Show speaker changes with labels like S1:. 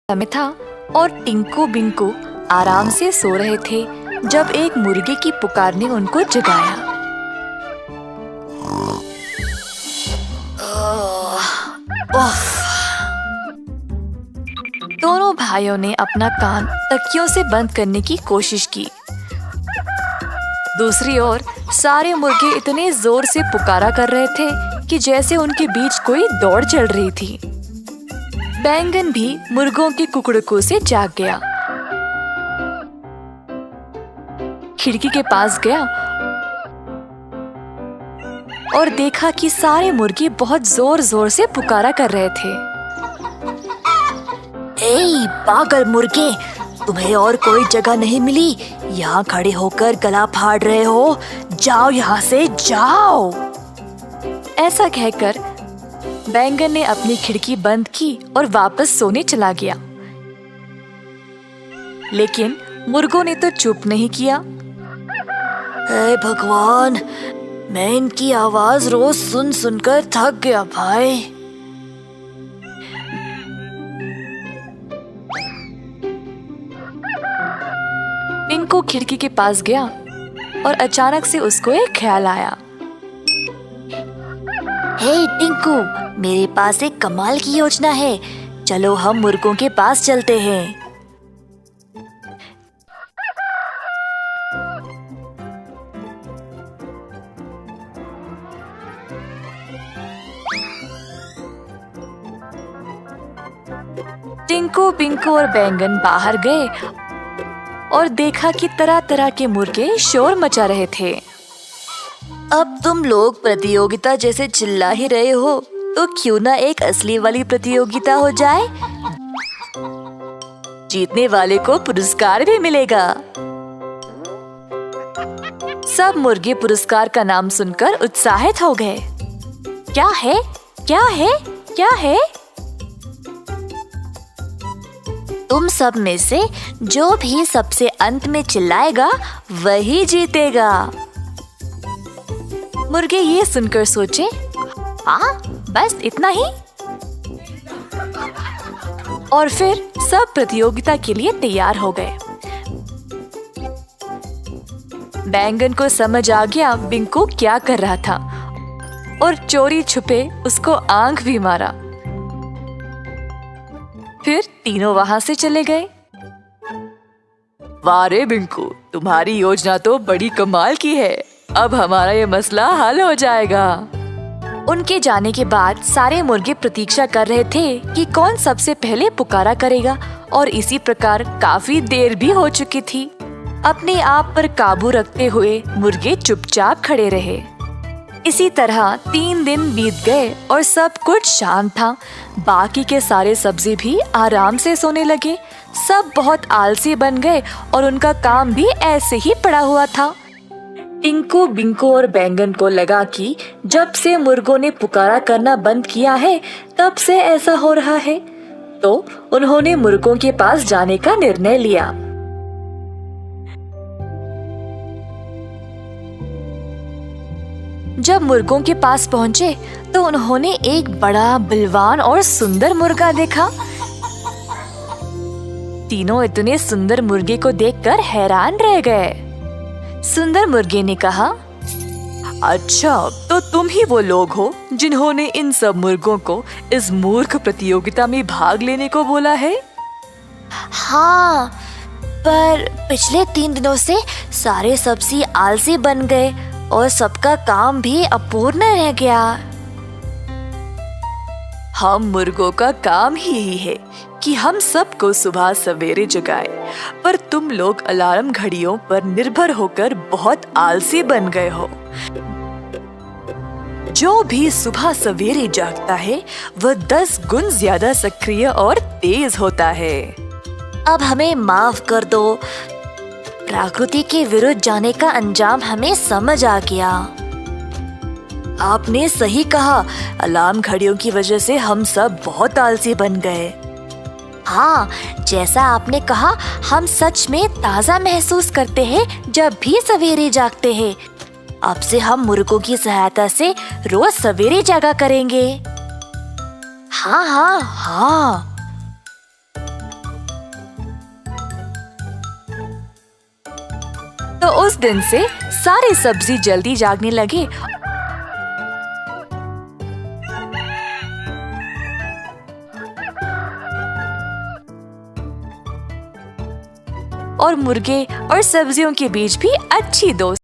S1: समय था और टिंकू बिंकू आराम से सो रहे थे जब एक मुर्गे की पुकार ने उनको जगाया। दोनों भाइयों ने अपना कान तकियों से बंद करने की कोशिश की। दूसरी ओर सारे मुर्गे इतने जोर से पुकारा कर रहे थे कि जैसे उनके बीच कोई दौड़ चल रही थी। बैंगन भी मुर्गों के कुकड़कों से जाग गया, खिड़की के पास गया और देखा कि सारे मुर्गे बहुत जोर जोर से पुकारा कर रहे थे।
S2: ए पागल मुर्गे, तुम्हें और कोई जगह नहीं मिली? यहाँ खड़े होकर गला फाड़ रहे हो? जाओ यहाँ से, जाओ।
S1: ऐसा कहकर बैंगन ने अपनी खिड़की बंद की और वापस सोने चला गया। लेकिन मुर्गों ने तो चुप नहीं किया।
S2: हे भगवान, मैं इनकी आवाज रोज सुन सुनकर थक गया भाई।
S1: टिंकू खिड़की के पास गया और अचानक से उसको एक ख्याल आया।
S2: हे टिंकू, मेरे पास एक कमाल की योजना है। चलो हम मुर्गों के पास चलते हैं।
S1: टिंकू बिंकू और बैंगन बाहर गए और देखा कि तरह तरह के मुर्गे शोर मचा रहे थे।
S2: अब तुम लोग प्रतियोगिता जैसे चिल्ला ही रहे हो, तो क्यों ना एक असली वाली प्रतियोगिता हो जाए? जीतने वाले को पुरस्कार भी मिलेगा।
S1: सब मुर्गे पुरस्कार का नाम सुनकर उत्साहित हो गए। क्या है? क्या है? क्या है?
S2: तुम सब में से जो भी सबसे अंत में चिल्लाएगा वही जीतेगा।
S1: मुर्गे ये सुनकर सोचे, हाँ बस इतना ही? और फिर सब प्रतियोगिता के लिए तैयार हो गए। बैंगन को समझ आ गया बिंकू क्या कर रहा था और चोरी छुपे उसको आंख भी मारा। फिर तीनों वहां से चले गए।
S3: वाह रे बिंकू, तुम्हारी योजना तो बड़ी कमाल की है। अब हमारा ये मसला हल हो जाएगा।
S1: उनके जाने के बाद सारे मुर्गे प्रतीक्षा कर रहे थे कि कौन सबसे पहले पुकारा करेगा और इसी प्रकार काफी देर भी हो चुकी थी। अपने आप पर काबू रखते हुए मुर्गे चुपचाप खड़े रहे। इसी तरह 3 दिन बीत गए और सब कुछ शांत था। बाकी के सारे सब्जी भी आराम से सोने लगे। सब बहुत आलसी बन गए और उनका काम भी ऐसे ही पड़ा हुआ था। टिंकू बिंकू और बैंगन को लगा कि जब से मुर्गों ने पुकारा करना बंद किया है तब से ऐसा हो रहा है, तो उन्होंने मुर्गों के पास जाने का निर्णय लिया। जब मुर्गों के पास पहुंचे तो उन्होंने एक बड़ा बलवान और सुंदर मुर्गा देखा। तीनों इतने सुंदर मुर्गे को देखकर हैरान रह गए। सुंदर मुर्गे ने कहा,
S3: अच्छा, तो तुम ही वो लोग हो जिन्होंने इन सब मुर्गों को इस मूर्ख प्रतियोगिता में भाग लेने को बोला है?
S2: हाँ, पर पिछले 3 दिनों से सारे सब्जी आलसी बन गए और सबका काम भी अपूर्ण रह गया।
S3: हम मुर्गों का काम ही यही है कि हम सबको सुबह सवेरे जगाए, पर तुम लोग अलार्म घड़ियों पर निर्भर होकर बहुत आलसी बन गए हो। जो भी सुबह सवेरे जागता है वह 10 गुण ज्यादा सक्रिय और तेज होता है।
S2: अब हमें माफ कर दो। प्रकृति के विरुद्ध जाने का अंजाम हमें समझ आ गया।
S3: आपने सही कहा, अलार्म घड़ियों की वजह से हम सब बहुत आलसी बन गए।
S2: हाँ, जैसा आपने कहा, हम सच में ताज़ा महसूस करते हैं जब भी सवेरे जागते हैं। अब से हम मुर्गों की सहायता से रोज सवेरे जागा करेंगे। हाँ हाँ हाँ।
S1: तो उस दिन से सारे सब्जी जल्दी जागने लगे और मुर्गे और सब्जियों के बीच भी अच्छी दोस्ती